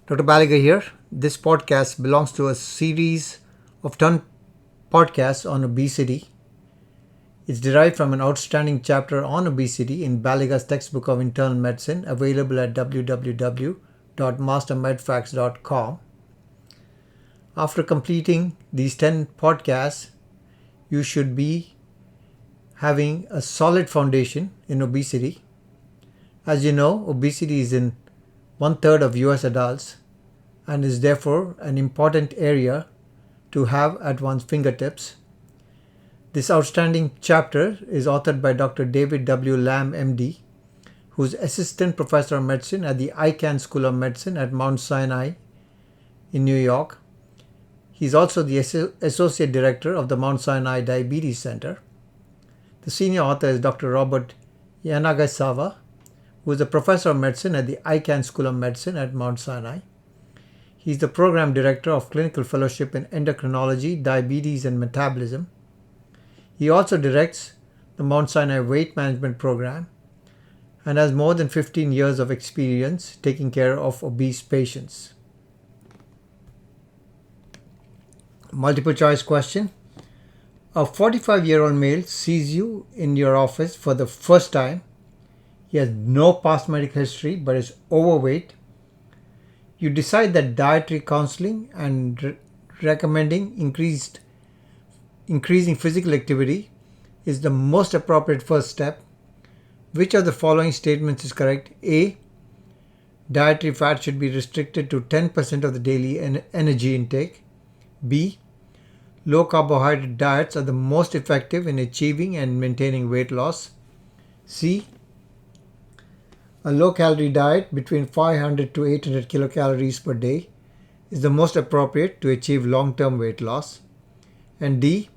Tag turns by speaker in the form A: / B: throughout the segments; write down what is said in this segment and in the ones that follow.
A: Dr. Baiiga here. This podcast belongs to a series of 10 podcasts on obesity. It's derived from an outstanding chapter on obesity in Baiiga's textbook of internal medicine, available at www.mastermedfacts.com. After completing these 10 podcasts, you should be having a solid foundation in obesity. As you know, obesity is in one third of US adults and is therefore an important area to have at one's fingertips. This outstanding chapter is authored by Dr. David W Lam, MD, who is Assistant Professor of Medicine at the Icahn School of Medicine at Mount Sinai in New York. He is also the Associate Director of the Mount Sinai Diabetes Center. The senior author is Dr. Robert Yanagisawa, who is a Professor of Medicine at the Icahn School of Medicine at Mount Sinai. He is the Program Director of Clinical Fellowship in Endocrinology, Diabetes and Metabolism. He also directs the Mount Sinai Weight Management Program and has more than 15 years of experience taking care of obese patients. Multiple choice question. A 45-year-old male sees you in your office for the first time. He has no past medical history but is overweight. You decide that dietary counseling and recommending increasing physical activity is the most appropriate first step. Which of the following statements is correct? A. Dietary fat should be restricted to 10% of the daily energy intake. B. Low carbohydrate diets are the most effective in achieving and maintaining weight loss. C. A low-calorie diet between 500 to 800 kilocalories per day is the most appropriate to achieve long-term weight loss. And D.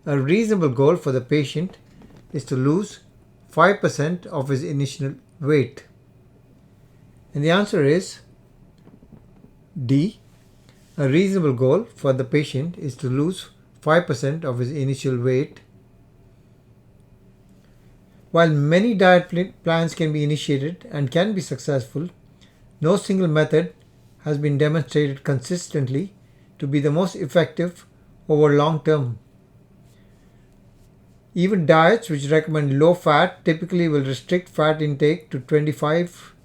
A: A reasonable goal for the patient is to lose 5% of his initial weight. And the answer is D. A reasonable goal for the patient is to lose 5% of his initial weight. While many diet plans can be initiated and can be successful, no single method has been demonstrated consistently to be the most effective over long term. Even diets which recommend low fat typically will restrict fat intake to 25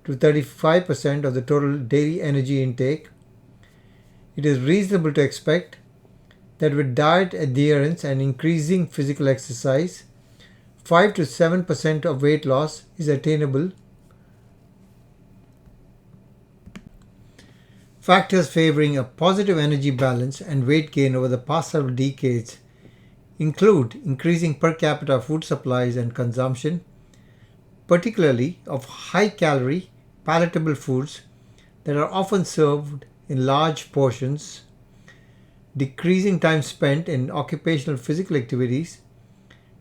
A: to 35% of the total daily energy intake. It is reasonable to expect that with diet adherence and increasing physical exercise, 5 to 7% of weight loss is attainable. Factors favoring a positive energy balance and weight gain over the past several decades include increasing per capita food supplies and consumption, particularly of high-calorie, palatable foods that are often served in large portions, decreasing time spent in occupational physical activities,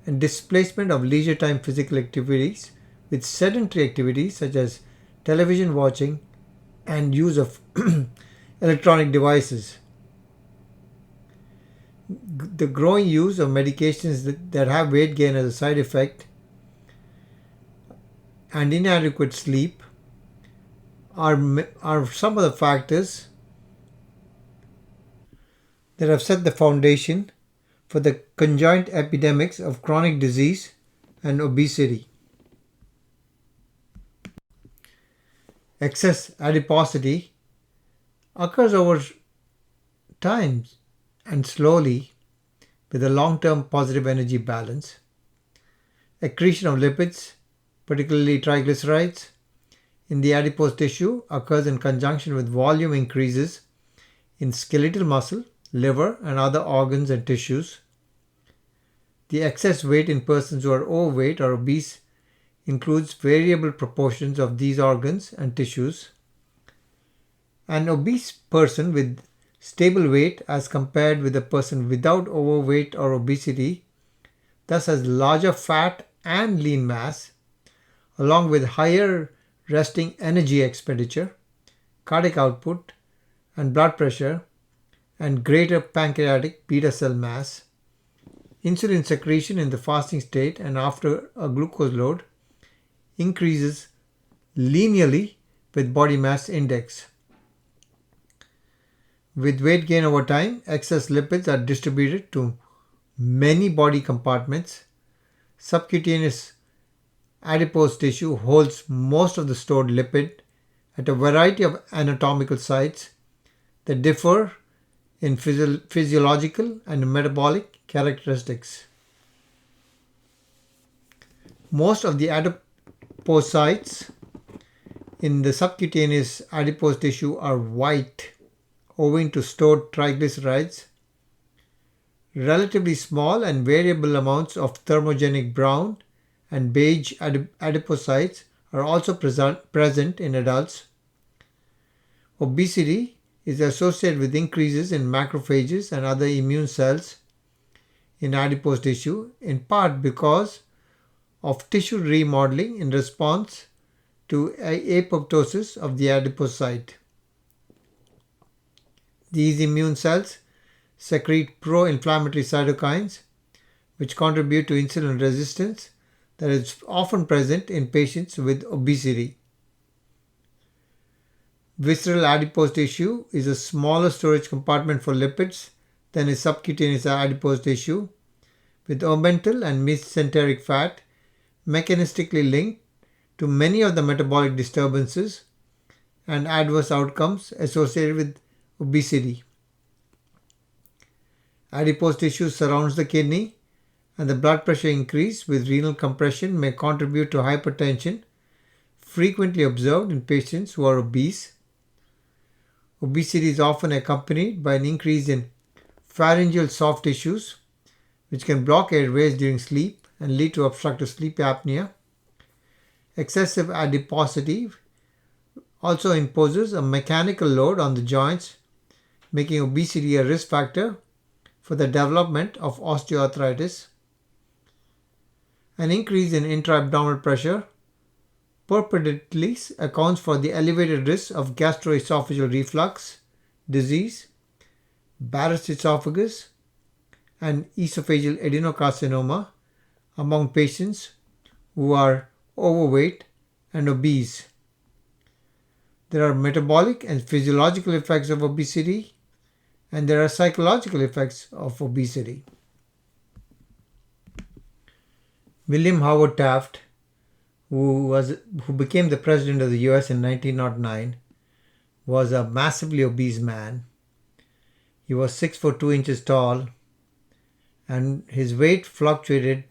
A: and displacement of leisure time physical activities with sedentary activities such as television watching and use of electronic devices. The growing use of medications that have weight gain as a side effect and inadequate sleep are some of the factors that have set the foundation for the conjoint epidemics of chronic disease and obesity. Excess adiposity occurs over time and slowly with a long-term positive energy balance. Accretion of lipids, particularly triglycerides, in the adipose tissue occurs in conjunction with volume increases in skeletal muscle, liver, and other organs and tissues. The excess weight in persons who are overweight or obese includes variable proportions of these organs and tissues. An obese person with stable weight as compared with a person without overweight or obesity thus has larger fat and lean mass, along with higher resting energy expenditure, cardiac output, and blood pressure, and greater pancreatic beta cell mass. Insulin secretion in the fasting state and after a glucose load increases linearly with body mass index. With weight gain over time, excess lipids are distributed to many body compartments. Subcutaneous adipose tissue holds most of the stored lipid at a variety of anatomical sites that differ in physiological and metabolic characteristics. Most of the adipocytes in the subcutaneous adipose tissue are white owing to stored triglycerides. Relatively small and variable amounts of thermogenic brown and beige adipocytes are also present in adults. Obesity is associated with increases in macrophages and other immune cells in adipose tissue, in part because of tissue remodeling in response to apoptosis of the adipocyte. These immune cells secrete pro-inflammatory cytokines which contribute to insulin resistance that is often present in patients with obesity. Visceral adipose tissue is a smaller storage compartment for lipids than is subcutaneous adipose tissue, with omental and mesenteric fat mechanistically linked to many of the metabolic disturbances and adverse outcomes associated with obesity. Adipose tissue surrounds the kidney, and the blood pressure increase with renal compression may contribute to hypertension frequently observed in patients who are obese. Obesity is often accompanied by an increase in pharyngeal soft tissues, which can block airways during sleep and lead to obstructive sleep apnea. Excessive adiposity also imposes a mechanical load on the joints, making obesity a risk factor for the development of osteoarthritis. An increase in intra-abdominal pressure purportedly accounts for the elevated risk of gastroesophageal reflux disease, Barrett's esophagus, and esophageal adenocarcinoma among patients who are overweight and obese. There are metabolic and physiological effects of obesity, and there are psychological effects of obesity. William Howard Taft, who became the president of the US in 1909, was a massively obese man. He was 6 foot 2 inches tall, and his weight fluctuated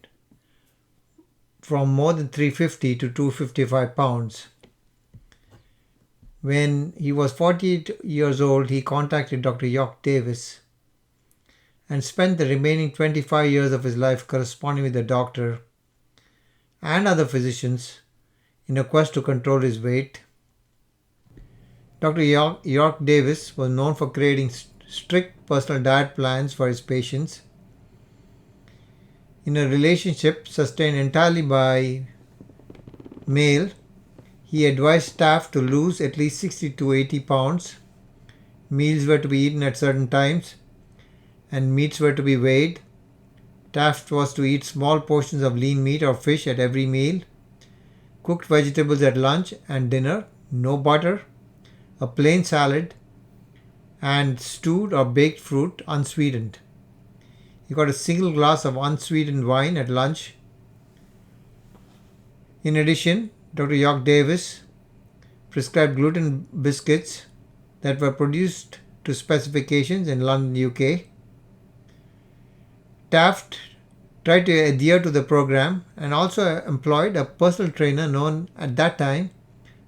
A: from more than 350 to 255 pounds. When he was 48 years old, he contacted Dr. York Davis and spent the remaining 25 years of his life corresponding with the doctor and other physicians in a quest to control his weight. Dr. York Davis was known for creating strict personal diet plans for his patients. In a relationship sustained entirely by mail, he advised Taft to lose at least 60 to 80 pounds. Meals were to be eaten at certain times, and meats were to be weighed. Taft was to eat small portions of lean meat or fish at every meal, cooked vegetables at lunch and dinner, no butter, a plain salad, and stewed or baked fruit unsweetened. He got a single glass of unsweetened wine at lunch. In addition, Dr. York Davis prescribed gluten biscuits that were produced to specifications in London, UK. Taft tried to adhere to the program and also employed a personal trainer known at that time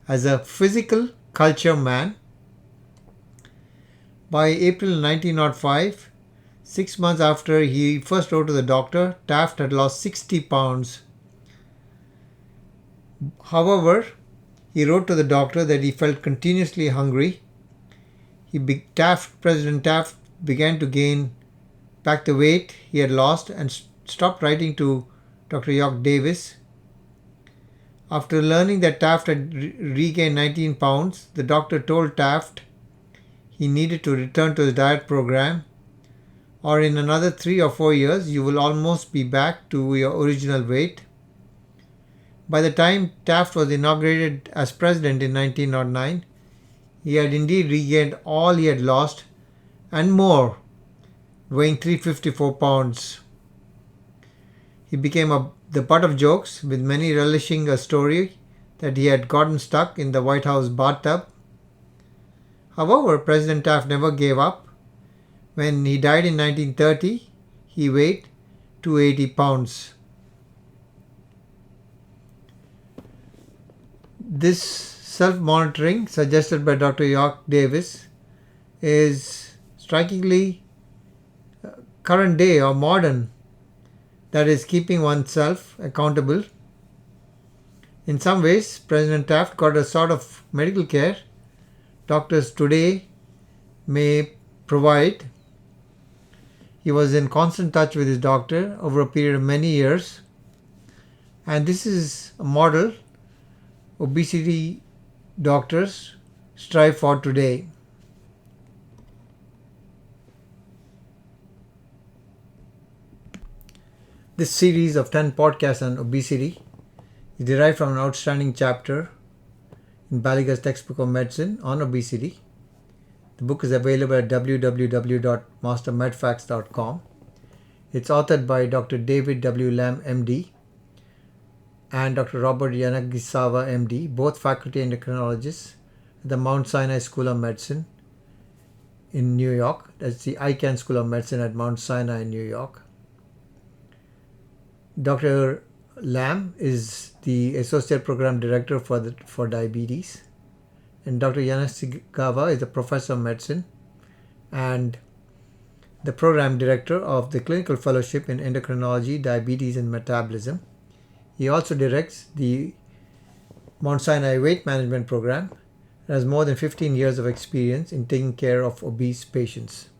A: as a physical culture man. By April 1905, 6 months after he first wrote to the doctor, Taft had lost 60 pounds. However, he wrote to the doctor that he felt continuously hungry. President Taft began to gain back the weight he had lost and stopped writing to Dr. York Davis. After learning that Taft had regained 19 pounds, the doctor told Taft he needed to return to his diet program, or in another 3 or 4 years you will almost be back to your original weight. By the time Taft was inaugurated as president in 1909, he had indeed regained all he had lost and more, weighing 354 pounds. He became the butt of jokes, with many relishing a story that he had gotten stuck in the White House bathtub. However, President Taft never gave up. When he died in 1930, he weighed 280 pounds. This self-monitoring, suggested by Dr. York Davis, is strikingly current day or modern, that is, keeping oneself accountable. In some ways, President Taft got a sort of medical care doctors today may provide. He was in constant touch with his doctor over a period of many years, and this is a model obesity doctors strive for today. This series of 10 podcasts on obesity is derived from an outstanding chapter in Baiiga's textbook of medicine on obesity. The book is available at www.mastermedfacts.com. It's authored by Dr. David W Lam, MD, and Dr. Robert Yanagisawa, MD, both faculty endocrinologists at the Mount Sinai School of Medicine in New York. That's the Icahn School of Medicine at Mount Sinai in New York. Dr. Lam is the Associate Program Director for Diabetes, and Dr. Yanagisawa is the Professor of Medicine and the Program Director of the Clinical Fellowship in Endocrinology, Diabetes and Metabolism. He also directs the Mount Sinai Weight Management Program and has more than 15 years of experience in taking care of obese patients.